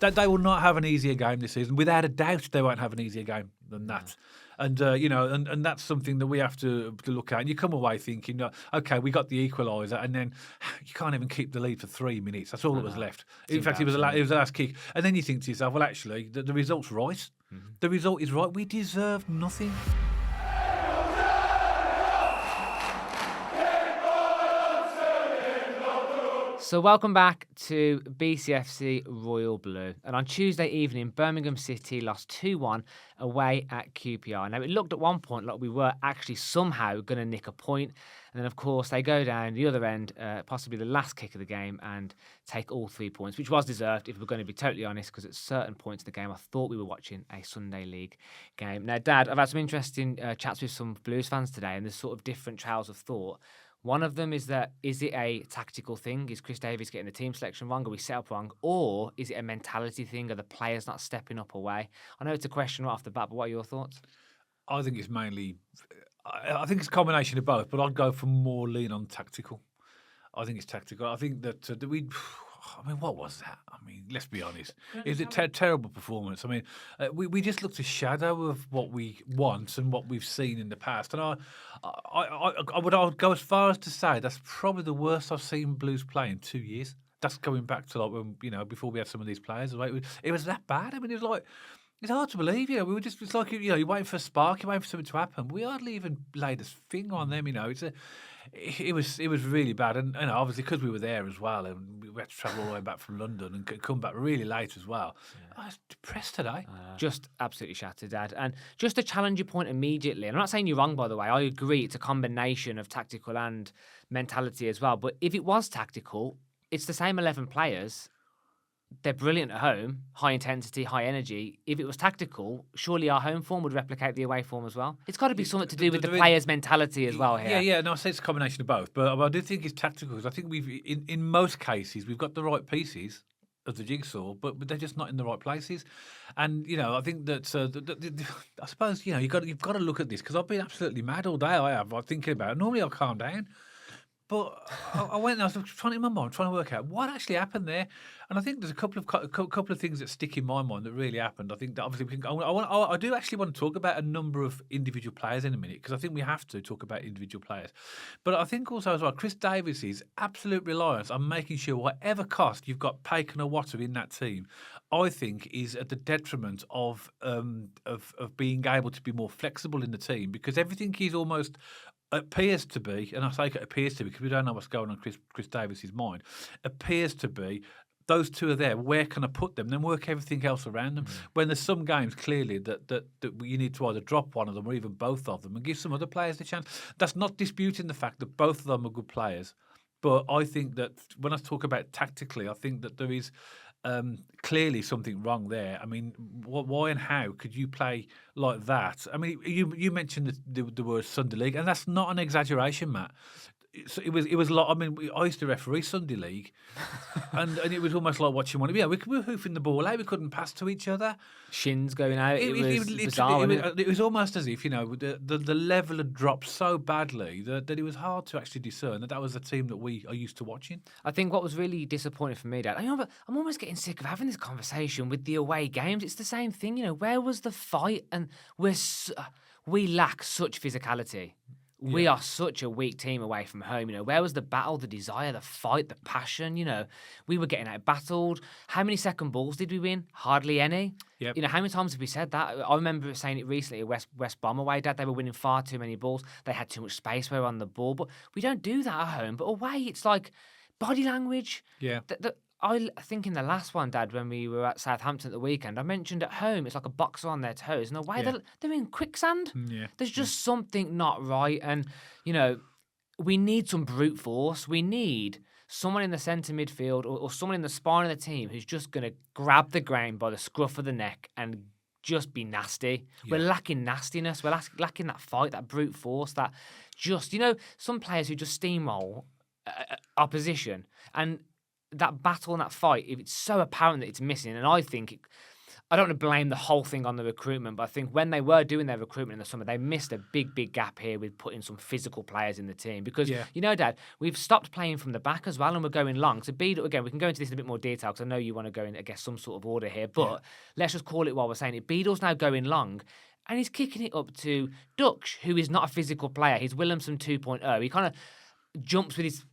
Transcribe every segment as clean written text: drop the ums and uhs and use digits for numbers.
They will not have an easier game this season. Without a doubt, they won't have an easier game than that. And and that's something that we have to look at. And you come away thinking, okay, we got the equaliser, and then you can't even keep the lead for 3 minutes. That's all that was left. In fact, it was the last kick. And then you think to yourself, well, actually, the result's right. Mm-hmm. The result is right. We deserved nothing. So welcome back to BCFC Royal Blue. And on Tuesday evening, Birmingham City lost 2-1 away at QPR. Now, it looked at one point like we were actually somehow going to nick a point. And then, of course, they go down the other end, possibly the last kick of the game, and take all 3 points, which was deserved, if we're going to be totally honest, because at certain points of the game, I thought we were watching a Sunday League game. Now, Dad, I've had some interesting chats with some Blues fans today, and there's sort of different trails of thought. One of them is that, is it a tactical thing? Is Chris Davies getting the team selection wrong? Are we set up wrong? Or is it a mentality thing? Are the players not stepping up away? I know it's a question right off the bat, but what are your thoughts? I think it's mainly... I think it's a combination of both, but I'd go for more lean on tactical. I think it's tactical. I think that we... I mean, what was that? I mean, let's be honest. It was a terrible performance. I mean, we just looked a shadow of what we want and what we've seen in the past. And I would go as far as to say that's probably the worst I've seen Blues play in 2 years. That's going back to like when before we had some of these players. It was that bad. I mean, it was like. It's hard to believe, we were just, it's like, you're waiting for a spark, you're waiting for something to happen. We hardly even laid a finger on them, it was really bad. And obviously, because we were there as well, and we had to travel all the way back from London and come back really late as well. Yeah. I was depressed today. Just absolutely shattered, Dad. And just to challenge your point immediately, and I'm not saying you're wrong, by the way, I agree, it's a combination of tactical and mentality as well. But if it was tactical, it's the same 11 players. They're brilliant at home, high intensity, high energy. If it was tactical, surely our home form would replicate the away form as well. It's got to be something to do with the players' mentality as well here. Yeah. No, I say it's a combination of both, but I do think it's tactical because I think in most cases, we've got the right pieces of the jigsaw, but they're just not in the right places. And I think that I suppose you've got to look at this because I've been absolutely mad all day. I'm thinking about it. Normally I'll calm down. But I went and I was trying in my mind, trying to work out what actually happened there. And I think there's a couple of things that stick in my mind that really happened. I think that obviously I do actually want to talk about a number of individual players in a minute because I think we have to talk about individual players. But I think also as well, Chris Davies' absolute reliance on making sure whatever cost you've got Paken or Water in that team, I think is at the detriment of being able to be more flexible in the team because everything is almost appears to be, and I say it appears to be because we don't know what's going on in Chris Davies' mind, appears to be those two are there. Where can I put them? Then work everything else around them. When there's some games clearly that you need to either drop one of them or even both of them and give some other players the chance. That's not disputing the fact that both of them are good players. But I think that when I talk about tactically, I think that there is clearly something wrong there. I mean, why and how could you play like that? I mean, you mentioned the word Sunday League, and that's not an exaggeration, Matt. It was like, I mean, I used to referee Sunday League, and it was almost like watching one. Yeah, we were hoofing the ball out. We couldn't pass to each other. Shins going out. It was bizarre. It was almost as if the level had dropped so badly that it was hard to actually discern that was the team that we are used to watching. I think what was really disappointing for me, Dad, I'm almost getting sick of having this conversation with the away games. It's the same thing, where was the fight? And we lack such physicality. We are such a weak team away from home. Where was the battle, the desire, the fight, the passion? We were getting out battled. How many second balls did we win? Hardly any. Yep. How many times have we said that? I remember saying it recently at West Brom away, Dad. They were winning far too many balls. They had too much space. We were on the ball. But we don't do that at home. But away, it's like body language. Yeah. I think in the last one, Dad, when we were at Southampton at the weekend, I mentioned at home it's like a boxer on their toes. And the way they're in quicksand. Yeah. There's just something not right. And, we need some brute force. We need someone in the centre midfield or someone in the spine of the team who's just going to grab the ground by the scruff of the neck and just be nasty. Yeah. We're lacking nastiness. We're lacking that fight, that brute force, that just, some players who just steamroll opposition. And that battle and that fight, if it's so apparent that it's missing, and I think I don't want to blame the whole thing on the recruitment, but I think when they were doing their recruitment in the summer, they missed a big gap here with putting some physical players in the team. Because, Dad, we've stopped playing from the back as well, and we're going long. So, Beadle, again, we can go into this in a bit more detail because I know you want to go in, I guess, some sort of order here. But let's just call it while we're saying it. Beadle's now going long, and he's kicking it up to Dutch, who is not a physical player. He's Williamson 2.0. He kind of jumps with his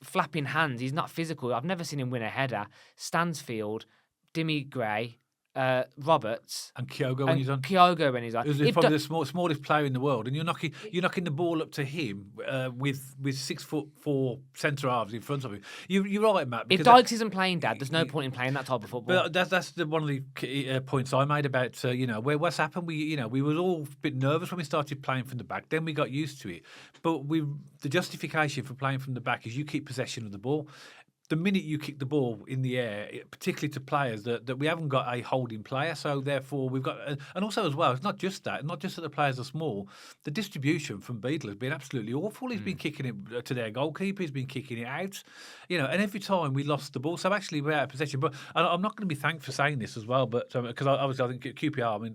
flapping hands. He's not physical. I've never seen him win a header. Stansfield, Dimmy Gray, Roberts and Kyogo when he's on. Kyogo when he's on. He's probably the smallest player in the world, and you're knocking the ball up to him with 6'4" centre halves in front of him. You're right, Matt. If Dykes isn't playing, Dad, there's no point in playing that type of football. But that's one of the points I made about where what's happened. We were all a bit nervous when we started playing from the back. Then we got used to it. But the justification for playing from the back is you keep possession of the ball. The minute you kick the ball in the air, particularly to players that we haven't got a holding player, so therefore we've got, and also as well, it's not just that the players are small. The distribution from Beadle has been absolutely awful. He's been kicking it to their goalkeeper. He's been kicking it out, and every time we lost the ball. So actually we're out of possession. But I'm not going to be thanked for saying this as well, but because obviously I think at QPR,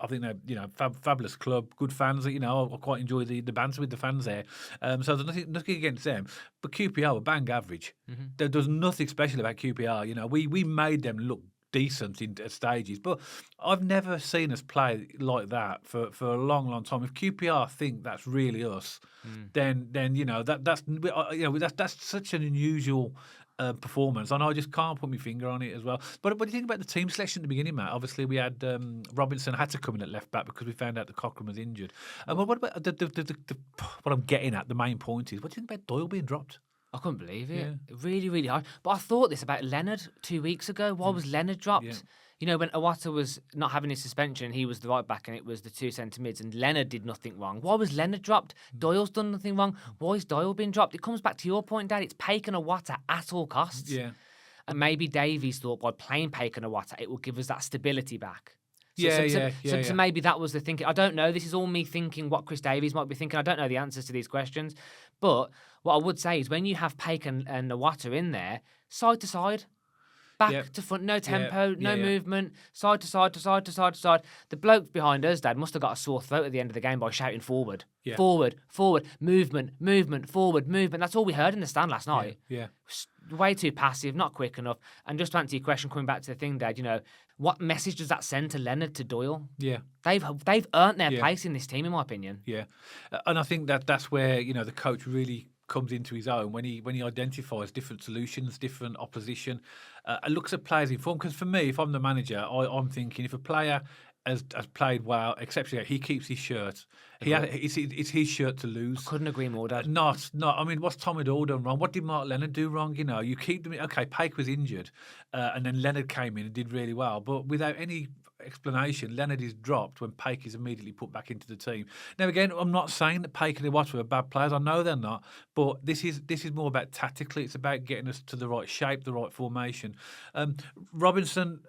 I think they're fabulous club, good fans. I quite enjoy the banter with the fans there. So there's nothing against them, but QPR were bang average. Mm-hmm. There's nothing special about QPR. We made them look decent in stages, but I've never seen us play like that for a long time. If QPR think that's really us, then that's such an unusual performance, and I just can't put my finger on it as well. But what do you think about the team selection at the beginning, Matt? Obviously, we had Robinson had to come in at left back because we found out that Cochrane was injured. And what about what I'm getting at? The main point is, what do you think about Doyle being dropped? I couldn't believe it. Really, really hard. But I thought this about Leonard 2 weeks ago. Why was Leonard dropped? Yeah. When Iwata was not having his suspension, he was the right back and it was the two centre mids, and Leonard did nothing wrong. Why was Leonard dropped? Doyle's done nothing wrong. Why is Doyle being dropped? It comes back to your point, Dad. It's Paik and Iwata at all costs. Yeah. And maybe Davies thought by playing Paik and Iwata, it will give us that stability back. So maybe that was the thinking. I don't know. This is all me thinking what Chris Davies might be thinking. I don't know the answers to these questions. But what I would say is when you have Paik and Iwata in there, side to side, back to front, no tempo, no movement, side to side to side to side to side. The bloke behind us, Dad, must have got a sore throat at the end of the game by shouting forward. Yeah. Forward, movement, forward, movement. That's all we heard in the stand last night. Yeah. Way too passive, not quick enough. And just to answer your question, coming back to the thing, Dad, what message does that send to Leonard, to Doyle? Yeah. They've earned their place in this team, in my opinion. Yeah. And I think that's where, the coach really comes into his own when he identifies different solutions, different opposition, and looks at players in form. Because for me, if I'm the manager, I'm thinking if a player has played well, exceptionally, he keeps his shirt. It's his shirt to lose. I couldn't agree more, Dad. Not. I mean, what's Tommy Doyle done wrong? What did Mark Leonard do wrong? You keep them. Okay, Paik was injured, and then Leonard came in and did really well, but without any explanation, Leonard is dropped when Paik is immediately put back into the team. Now, again, I'm not saying that Paik and Iwata are bad players. I know they're not, but this is more about tactically. It's about getting us to the right shape, the right formation. Robinson,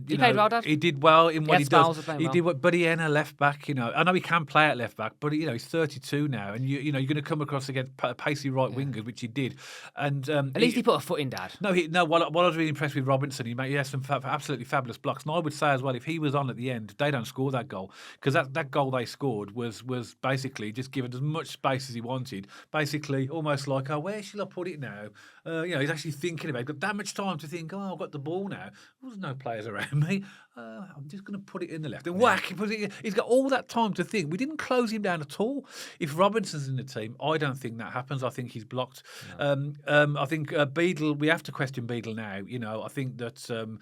he played well, Dad. He did well in what he does. He did well, but he ain't a left back. I know he can play at left back, but he's 32 now, and you're going to come across against pacey right wingers, which he did. And at least he put a foot in, Dad. No. What I was really impressed with Robinson, he has some absolutely fabulous blocks, and I would say as well, if he was on at the end, they don't score that goal, because that goal they scored was basically just given as much space as he wanted. Basically, almost like, where shall I put it now? He's actually thinking about it. Got that much time to think. I've got the ball now. There's no players around me. I'm just going to put it in the left and whack. He's got all that time to think. We didn't close him down at all. If Robinson's in the team, I don't think that happens. I think he's blocked. No. I think Beadle. We have to question Beadle now. I think that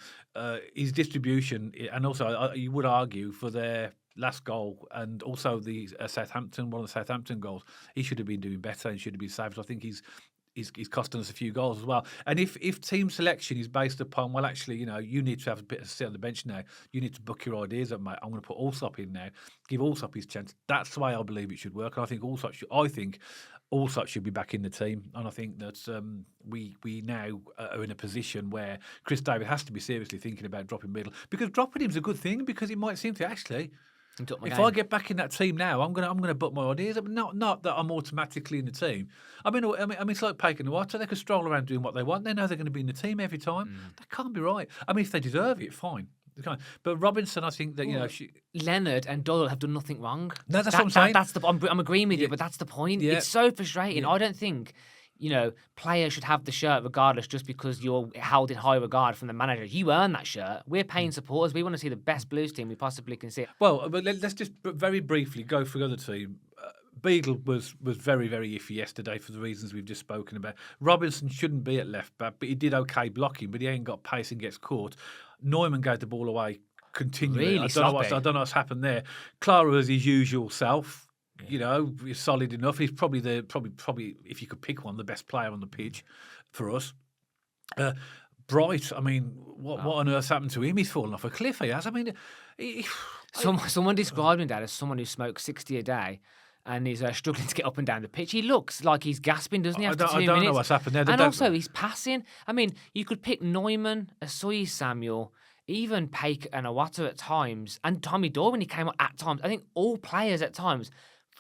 his distribution, and also you would argue for their last goal and also the one of the Southampton goals, he should have been doing better and should have been saved. I think he's costing us a few goals as well. And if team selection is based upon, well, actually, you need to have a bit of sit on the bench now. You need to book your ideas up, mate. I'm going to put Allsop in now. Give Allsop his chance. That's the way I believe it should work. And I think Allsop should be back in the team. And I think that we now are in a position where Chris David has to be seriously thinking about dropping Middle, because dropping him is a good thing, because it might seem to actually. If I get back in that team now, I'm gonna book my ideas up. Not that I'm automatically in the team. I mean, it's like Paik and Iwata. They can stroll around doing what they want. They know they're going to be in the team every time. That can't be right. I mean, if they deserve it, fine. But Robinson, I think that Leonard and Doyle have done nothing wrong. No, that's what I'm saying. I'm agreeing with you, but that's the point. Yeah. It's so frustrating. Yeah. I don't think players should have the shirt regardless just because you're held in high regard from the manager. You earn that shirt. We're paying supporters. We want to see the best Blues team we possibly can see. Well, but let's just very briefly go for the other team. Beadle was very, very iffy yesterday for the reasons we've just spoken about. Robinson shouldn't be at left back, but he did okay blocking, but he ain't got pace and gets caught. Neumann gave the ball away continually. Really I don't know what's happened there. Clara was his usual self. He's solid enough. He's probably if you could pick one, the best player on the pitch for us. Bright, I mean, what on earth's happened to him? He's fallen off a cliff. He has. I mean, someone described him, Dad, as someone who smokes 60 a day. And he's struggling to get up and down the pitch. He looks like he's gasping, doesn't he, after 2 minutes? I don't know what's happened there. And also, he's passing. I mean, you could pick Neumann, Asoy Samuel, even Paik and Awata at times, and Tommy Doyle when he came up at times. I think all players at times,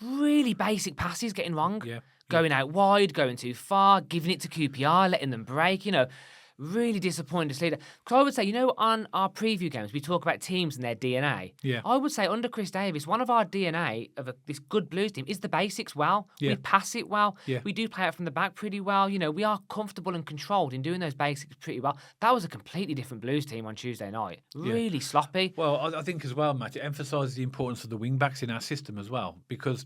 really basic passes getting wrong. Yeah. Going out wide, going too far, giving it to QPR, letting them break, Really disappointed to see that. Because I would say, on our preview games, we talk about teams and their DNA. Yeah. I would say under Chris Davis, one of our DNA of this good Blues team is the basics well. Yeah. We pass it well. Yeah. We do play it from the back pretty well. We are comfortable and controlled in doing those basics pretty well. That was a completely different Blues team on Tuesday night. Really sloppy. Well, I think as well, Matt, it emphasises the importance of the wing-backs in our system as well. Because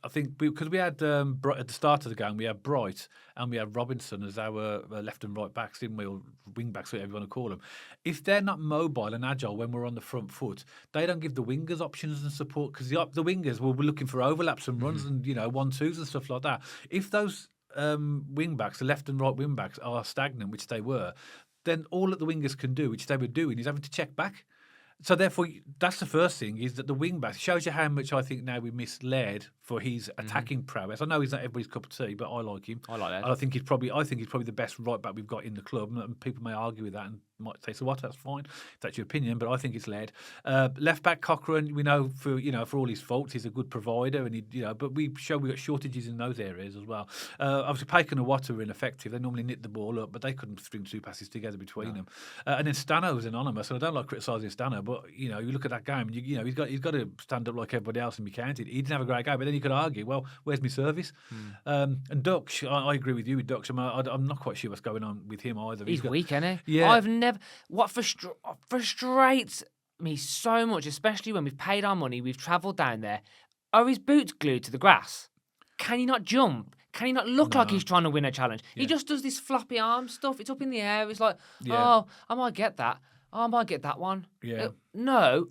I think because we had, at the start of the game, we had Bright and we had Robinson as our left and right backs, didn't we? Or wing backs, whatever you want to call them. If they're not mobile and agile when we're on the front foot, they don't give the wingers options and support because the wingers will be looking for overlaps and runs and 1-2s and stuff like that. If those wing backs, the left and right wing backs, are stagnant, which they were, then all that the wingers can do, which they were doing, is having to check back. So therefore, that's the first thing, is that the wing back shows you how much I think now we misled for his attacking prowess. I know he's not everybody's cup of tea, but I like him. I like that. And I think he's probably the best right back we've got in the club. And people may argue with that and might say, so what? That's fine if that's your opinion, but I think it's led. Left back Cochrane, we know for all his faults, he's a good provider, and but we got shortages in those areas as well. Obviously, Paik and Awata were ineffective. They normally knit the ball up, but they couldn't string two passes together between them. And then Stano was anonymous, and I don't like criticising Stano, but you look at that game, and he's got to stand up like everybody else and be counted. He didn't have a great game, but then you could argue, well, where's my service? And Dux, I agree with you with Dux. I'm not quite sure what's going on with him either. He's weak, isn't he? Yeah. I've never. What frustrates me so much, especially when we've paid our money, we've travelled down there. Are his boots glued to the grass? Can he not jump? Can he not look like he's trying to win a challenge? Yeah. He just does this floppy arm stuff. It's up in the air. It's like, oh, I might get that. Oh, I might get that one. Yeah. No.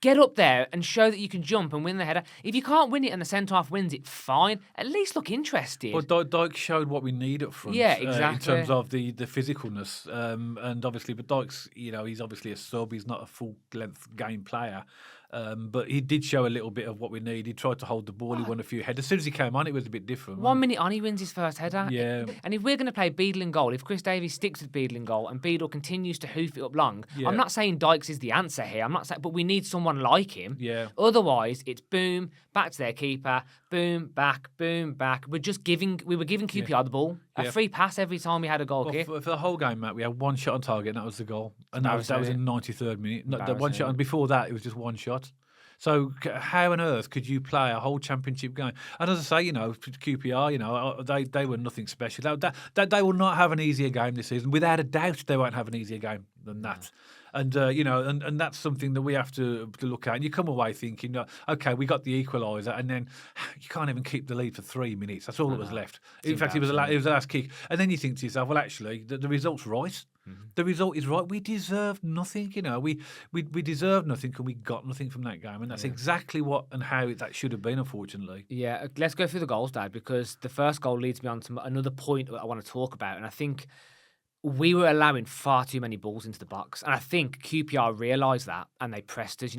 Get up there and show that you can jump and win the header. If you can't win it and the centre-half wins it, fine. At least look interested. But Dyke showed what we need up front. Yeah, exactly. In terms of the physicalness. And obviously, but Dyke's, he's obviously a sub. He's not a full-length game player. But he did show a little bit of what we need. He tried to hold the ball. He won a few headers. As soon as he came on, it was a bit different. 1 minute on, he wins his first header. Yeah. And if we're going to play Beadle in goal, if Chris Davies sticks with Beadle in goal and Beadle continues to hoof it up long, I'm not saying Dykes is the answer here. I'm not saying, but we need someone like him. Yeah. Otherwise, it's boom, back to their keeper, boom, back, boom, back. We were giving QPR the ball, a free pass every time we had a goal kick. For the whole game, Matt, we had one shot on target, and that was the goal. And that was in the 93rd minute. The one shot, and before that, it was just one shot. So how on earth could you play a whole championship game? And as I say, QPR, they were nothing special. They will not have an easier game this season. Without a doubt, they won't have an easier game than that. And and that's something that we have to look at. And you come away thinking, okay, we got the equaliser, and then you can't even keep the lead for 3 minutes. That's all that was left. In fact, it was the last kick. And then you think to yourself, well, actually, the result's right. The result is right. We deserved nothing, we deserved nothing, and we got nothing from that game, and that's exactly what and how that should have been, unfortunately. Yeah, let's go through the goals, Dad, because the first goal leads me on to another point that I want to talk about, and I think we were allowing far too many balls into the box, and I think QPR realised that, and they pressed us.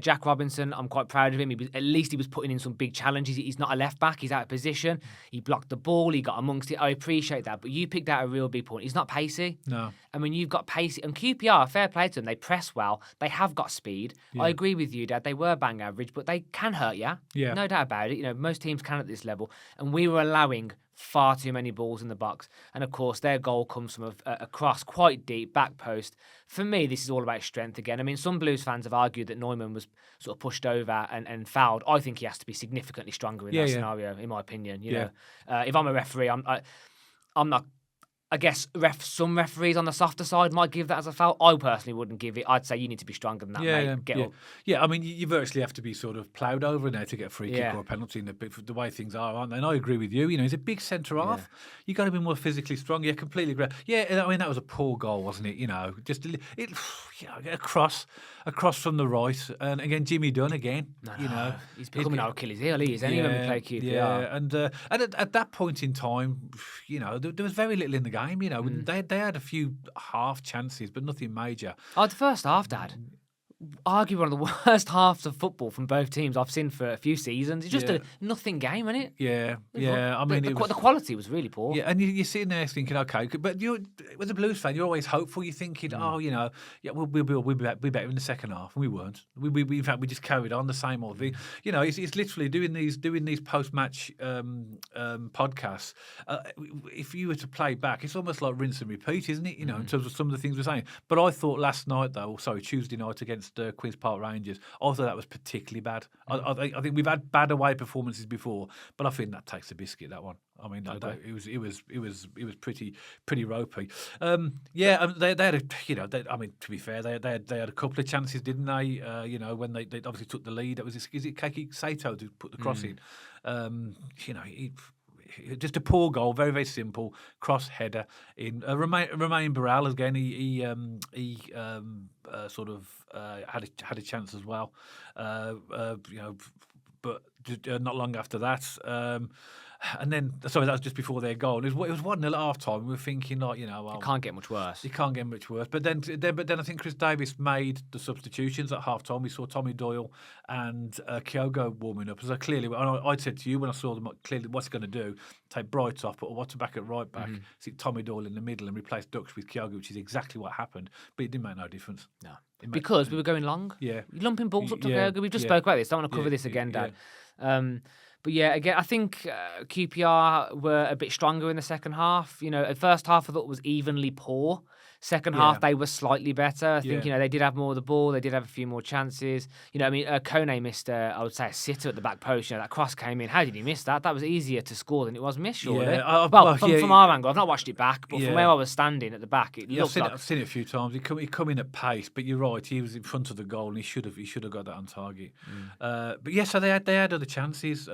Jack Robinson, I'm quite proud of him. At least he was putting in some big challenges. He's not a left back. He's out of position. He blocked the ball. He got amongst it. I appreciate that, but you picked out a real big point. He's not pacey. No. I mean, you've got pacey, and QPR, fair play to them. They press well. They have got speed. Yeah. I agree with you, Dad. They were bang average, but they can hurt you. Yeah. No doubt about it. Most teams can at this level, and we were allowing far too many balls in the box. And of course, their goal comes from a cross quite deep, back post. For me, this is all about strength again. I mean, some Blues fans have argued that Neumann was sort of pushed over and fouled. I think he has to be significantly stronger in that scenario, in my opinion. You know, if I'm a referee, I'm not. I guess some referees on the softer side might give that as a foul. I personally wouldn't give it. I'd say you need to be stronger than that, mate. Get up. Yeah, I mean, you virtually have to be sort of ploughed over now to get a free kick or a penalty in the way things are, aren't they? And I agree with you. You know, he's a big centre half. You got to be more physically strong. Yeah, completely agree. Yeah, I mean, that was a poor goal, wasn't it? You know, just across from the right, and again, Jimmy Dunn again. You know, he's becoming our Achilles heel. He is anyway when we play QPR. Yeah, and at that point in time, you know, there was very little in the game. You know, they had a few half chances, but nothing major. Oh, the first half, Dad. Arguably one of the worst halves of football from both teams I've seen for a few seasons. It's just a nothing game, isn't it? Yeah. I mean, the quality was really poor. Yeah, and you're sitting there thinking, okay, but as a Blues fan, you're always hopeful. You're thinking, you know, we'll be better in the second half, and we weren't. We in fact we just carried on the same old thing. You know, it's literally doing these post match podcasts. If you were to play back, it's almost like rinse and repeat, isn't it? You know, in terms of some of the things we're saying. But I thought last night, Tuesday night against Queen's Park Rangers, I thought that was particularly bad. I think we've had bad away performances before, but I think that takes the biscuit. That one. I mean, it was pretty ropey. They had to be fair, they had a couple of chances, didn't they? You know, when they obviously took the lead. That was is it Keki Sato to put the cross in? You know, just a poor goal, very very simple cross header in. Romain Barral again. He sort of had a chance as well. You know, but not long after that. And then, sorry, that was just before their goal. It was 1-0 at half time. We were thinking, like, you know, well, it can't get much worse. It can't get much worse. But then I think Chris Davis made the substitutions at half time. We saw Tommy Doyle and Kyogo warming up. So clearly, I said to you when I saw them, clearly, what's he going to do? Take Bright off, put Water back at right back, sit Tommy Doyle in the middle, and replace Dux with Kyogo, which is exactly what happened. But it didn't make no difference. No, because we were going long. Yeah, lumping balls up to Kyogo. We just spoke about this. Don't want to cover this again, Dad. But yeah, again, I think QPR were a bit stronger in the second half. You know, the first half I thought was evenly poor. Second half, they were slightly better. I think, you know, they did have more of the ball. They did have a few more chances. You know, I mean, Kone missed, I would say, a sitter at the back post. You know, that cross came in. How did he miss that? That was easier to score than it was miss, surely. From our angle, I've not watched it back, but from where I was standing at the back, it looked like... I've seen it a few times. He come in at pace, but you're right. He was in front of the goal, and he should have got that on target. But yeah, so they had other chances.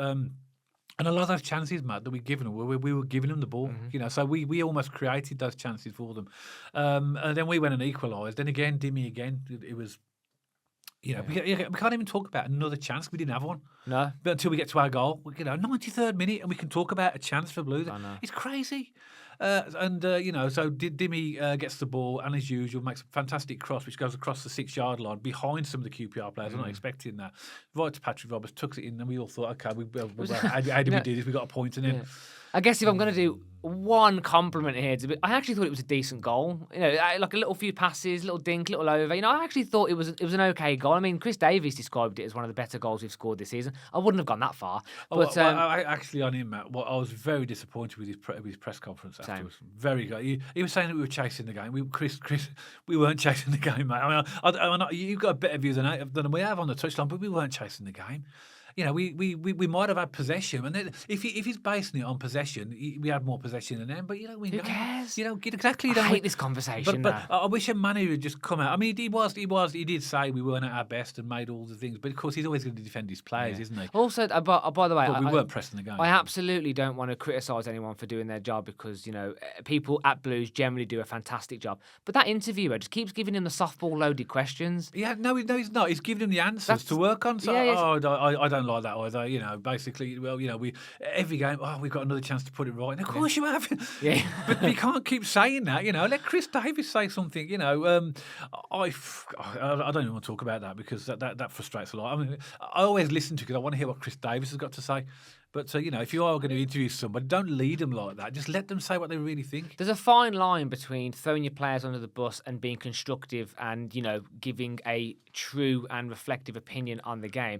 And a lot of those chances, Matt, that we given them, we were giving them the ball, you know. So we almost created those chances for them, and then we went and equalised. Then again, Dimmy again. It was, you know, we can't even talk about another chance. We didn't have one. No, but until we get to our goal, you know, 93rd minute, and we can talk about a chance for Blues. It's crazy. You know, so Dimmy gets the ball and, as usual, makes a fantastic cross which goes across the 6-yard line behind some of the QPR players. I'm not expecting that. Right to Patrick Roberts, tucks it in, and we all thought, okay, how did we do this? We got a point, and then I guess if I'm going to do one compliment here, I actually thought it was a decent goal. You know, like a little few passes, little dink, little over. You know, I actually thought it was an okay goal. I mean, Chris Davies described it as one of the better goals we've scored this season. I wouldn't have gone that far. But actually, on him, Matt, I was very disappointed with his press conference afterwards. Very good. He was saying that we were chasing the game. Chris, we weren't chasing the game, mate. I mean, you've got a better view than we have on the touchline, but we weren't chasing the game. You know, we might have had possession, and then if he's basing it on possession, we had more possession than them. But you know, who cares? You know, exactly. I hate this conversation. But I wish a manager had just come out. I mean, he did say we weren't at our best and made all the things, but of course he's always going to defend his players, isn't he? Also, by the way, we weren't pressing the game. I absolutely don't want to criticise anyone for doing their job because, you know, people at Blues generally do a fantastic job. But that interviewer just keeps giving him the softball loaded questions. Yeah, no, he's not. He's giving him the answers to work on. So I don't like that either. You know, basically, well, you know, every game, we've got another chance to put it right. And of course you have. Yeah. But we can't keep saying that, you know. Let Chris Davis say something, you know. I don't even want to talk about that because that frustrates a lot. I mean, I always listen to because I want to hear what Chris Davis has got to say. But, you know, if you are going to interview somebody, don't lead them like that. Just let them say what they really think. There's a fine line between throwing your players under the bus and being constructive and, you know, giving a true and reflective opinion on the game.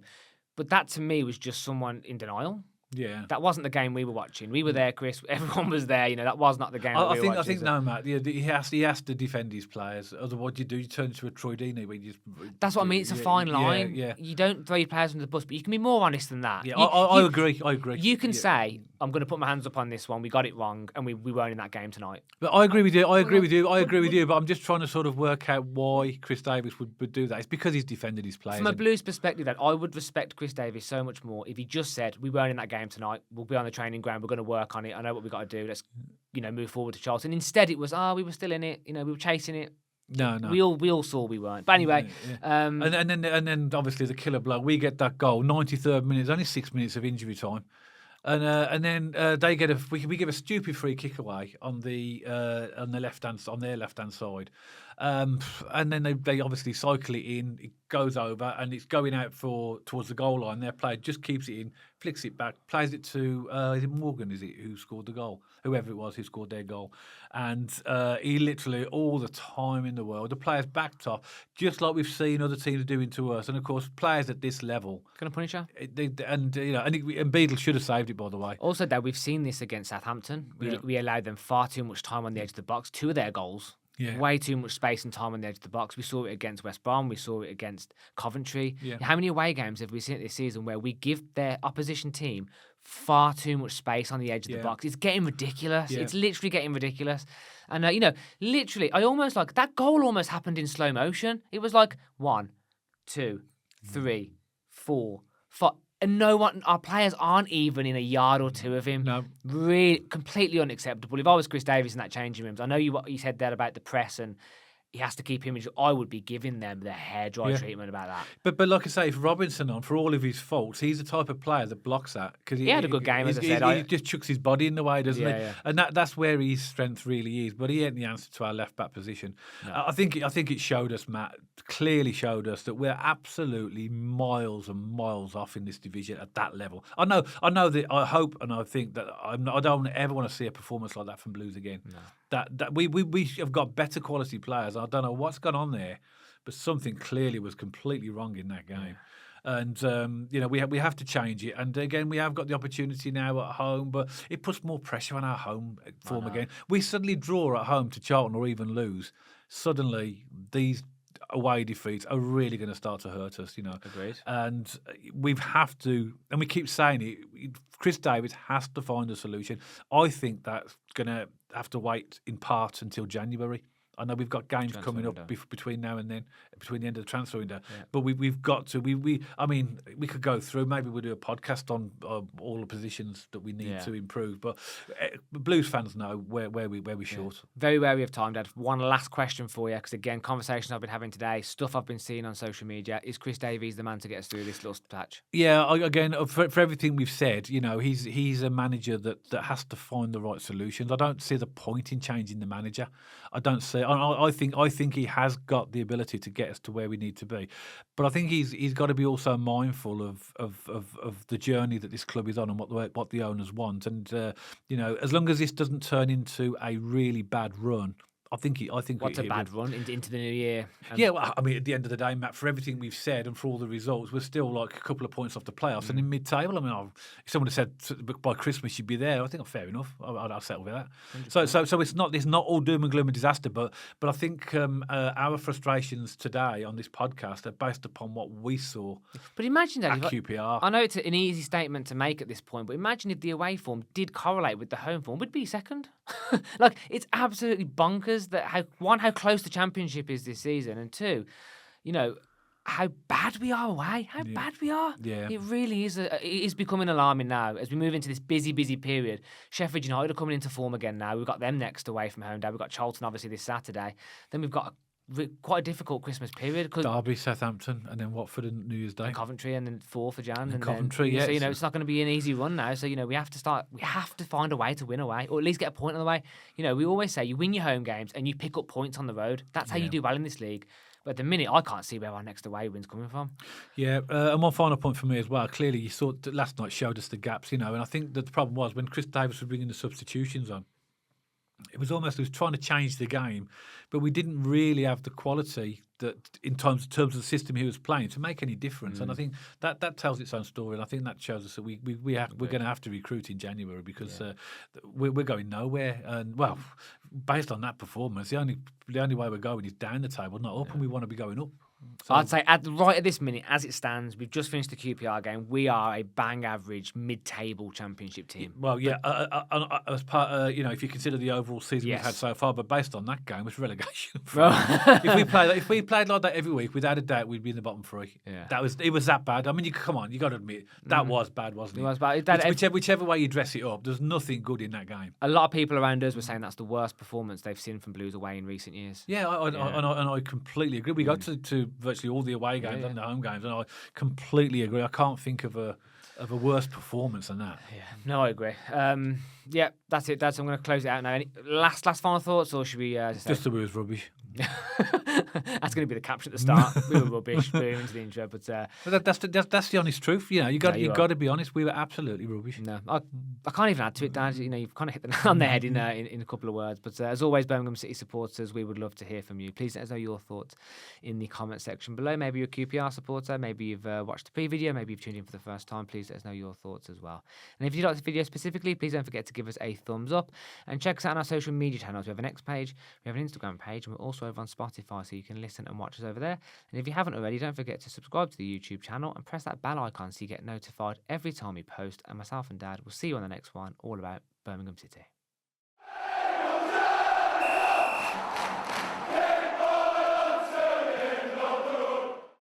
But that, to me, was just someone in denial. Yeah. That wasn't the game we were watching. We were there, Chris. Everyone was there. You know, that was not the game that we were watching. I think no, Matt. Yeah, he has to defend his players. Otherwise, what do you do? You turn into a Troy Deeney. Where you just, That's what I mean. It's a fine line. Yeah. You don't throw your players under the bus, but you can be more honest than that. Yeah, I agree. You can say, I'm going to put my hands up on this one. We got it wrong, and we weren't in that game tonight. But I agree with you. I agree with you. But I'm just trying to sort of work out why Chris Davis would do that. It's because he's defended his players. From a Blues perspective, then I would respect Chris Davis so much more if he just said, we weren't in that game tonight. We'll be on the training ground. We're going to work on it. I know what we've got to do. Let's, move forward to Charlton. Instead, it was, we were still in it. We were chasing it. No. We all saw we weren't. But anyway, and then obviously the killer blow. We get that goal, 93rd minute. It's only 6 minutes of injury time. And then they get we give a stupid free kick away on their left hand side, and then they obviously cycle it in. It goes over and it's going out towards the goal line. Their player just keeps it in, flicks it back, plays it to is it Morgan? Is it who scored the goal? Whoever it was who scored their goal, and he literally all the time in the world. The players backed off, just like we've seen other teams doing to us. And of course, players at this level going to punish her. And Beadle should have saved it, by the way. Also, Dad, we've seen this against Southampton. We allowed them far too much time on the edge of the box. 2 of their goals. Yeah. Way too much space and time on the edge of the box. We saw it against West Brom. We saw it against Coventry. Yeah. How many away games have we seen this season where we give their opposition team far too much space on the edge of the box? It's getting ridiculous. Yeah. It's literally getting ridiculous. And, literally, I almost that goal almost happened in slow motion. It was like 1, 2, 3, 4, 5. And our players aren't even in a yard or 2 of him. No. Really, completely unacceptable. If I was Chris Davis in that changing rooms, I know what you said there about the press and he has to keep image. I would be giving them the hairdryer treatment about that. But like I say, if Robinson on, for all of his faults, he's the type of player that blocks that. Cause he had a good game, as I said. He just chucks his body in the way, doesn't he? Yeah. And that's where his strength really is. But he ain't the answer to our left back position. No. I think it showed us, Matt, clearly showed us that we're absolutely miles and miles off in this division at that level. I know that I hope and I think that I don't ever want to see a performance like that from Blues again. No. That we have got better quality players. I don't know what's gone on there, but something clearly was completely wrong in that game. Yeah. And we have to change it. And again, we have got the opportunity now at home, but it puts more pressure on our home form again. We suddenly draw at home to Charlton or even lose. Suddenly, these away defeats are really going to start to hurt us, Agreed. And we have to, and we keep saying it, Chris Davis has to find a solution. I think that's going to have to wait in part until January. I know we've got games coming up between now and then, between the end of the transfer window. Yeah. But we've got to. I mean, we could go through. Maybe we'll do a podcast on all the positions that we need to improve. But Blues fans know where we're short. Very wary of time, Dad. One last question for you, because again, conversations I've been having today, stuff I've been seeing on social media. Is Chris Davies the man to get us through this little patch? Yeah. Again, for everything we've said, he's a manager that has to find the right solutions. I don't see the point in changing the manager. I don't see. I think he has got the ability to get us to where we need to be, but I think he's got to be also mindful of the journey that this club is on and what the owners want. And as long as this doesn't turn into a really bad run, I think. What's a bad run into the new year? Yeah, well, I mean, at the end of the day, Matt, for everything we've said and for all the results, we're still like a couple of points off the playoffs and in mid-table. I mean, if someone had said by Christmas you'd be there, I think fair enough. I'll settle with that. 100%. So it's not all doom and gloom and disaster, but I think our frustrations today on this podcast are based upon what we saw. But imagine that at QPR. I know it's an easy statement to make at this point, but imagine if the away form did correlate with the home form, we'd be second. Like, it's absolutely bonkers that how close the championship is this season, and 2, how bad we are away. How bad we are. Yeah. It really is. It is becoming alarming now as we move into this busy period. Sheffield United are coming into form again now. We've got them next away from home day. We've got Charlton obviously this Saturday. Then we've got quite a difficult Christmas period. Derby, Southampton, and then Watford and New Year's Day. And Coventry, and then 4th of Jan. And Coventry, then, yeah. So, it's not going to be an easy run now. So, we have to find a way to win away, or at least get a point on the way. We always say you win your home games and you pick up points on the road. That's how you do well in this league. But at the minute, I can't see where our next away win's coming from. Yeah, and one final point for me as well. Clearly, you saw that last night showed us the gaps, and I think that the problem was when Chris Davis was bringing the substitutions on, it was trying to change the game, but we didn't really have the quality that in terms of the system he was playing to make any difference. And I think that tells its own story. And I think that shows us that we're going to have to recruit in January because we're going nowhere. And well, based on that performance, the only way we're going is down the table, not up, and we want to be going up. So, I'd say right at this minute, as it stands, we've just finished the QPR game. We are a bang average mid-table championship team. well, yeah, as part, if you consider the overall season we've had so far, but based on that game, it's relegation. If we played like that every week, without a doubt, we'd be in the bottom three. Yeah. It was that bad. I mean, you got to admit that was bad, wasn't it? It was bad. Whichever way you dress it up, there's nothing good in that game. A lot of people around us were saying that's the worst performance they've seen from Blues away in recent years. Yeah, and I completely agree. We go to virtually all the away games and the home games, and I completely agree. I can't think of a worse performance than that. Yeah, no, I agree. Yeah, that's it, Dad. So I'm going to close it out now. Any last final thoughts, or should we just the we was rubbish? That's going to be the caption at the start. We were rubbish. Boom into the intro, but that's the honest truth. You got to be honest. We were absolutely rubbish. No, I can't even add to it, Dad. You've kind of hit the nail on the head in a couple of words. But as always, Birmingham City supporters, we would love to hear from you. Please let us know your thoughts in the comment section below. Maybe you're a QPR supporter. Maybe you've watched the pre-video. Maybe you've tuned in for the first time. Please let us know your thoughts as well. And if you like this video specifically, please don't forget to give us a thumbs up and check us out on our social media channels. We have an X page, we have an Instagram page, and we're also over on Spotify, so you can listen and watch us over there. And if you haven't already, don't forget to subscribe to the YouTube channel and press that bell icon so you get notified every time we post. And myself and Dad will see you on the next one, all about Birmingham City.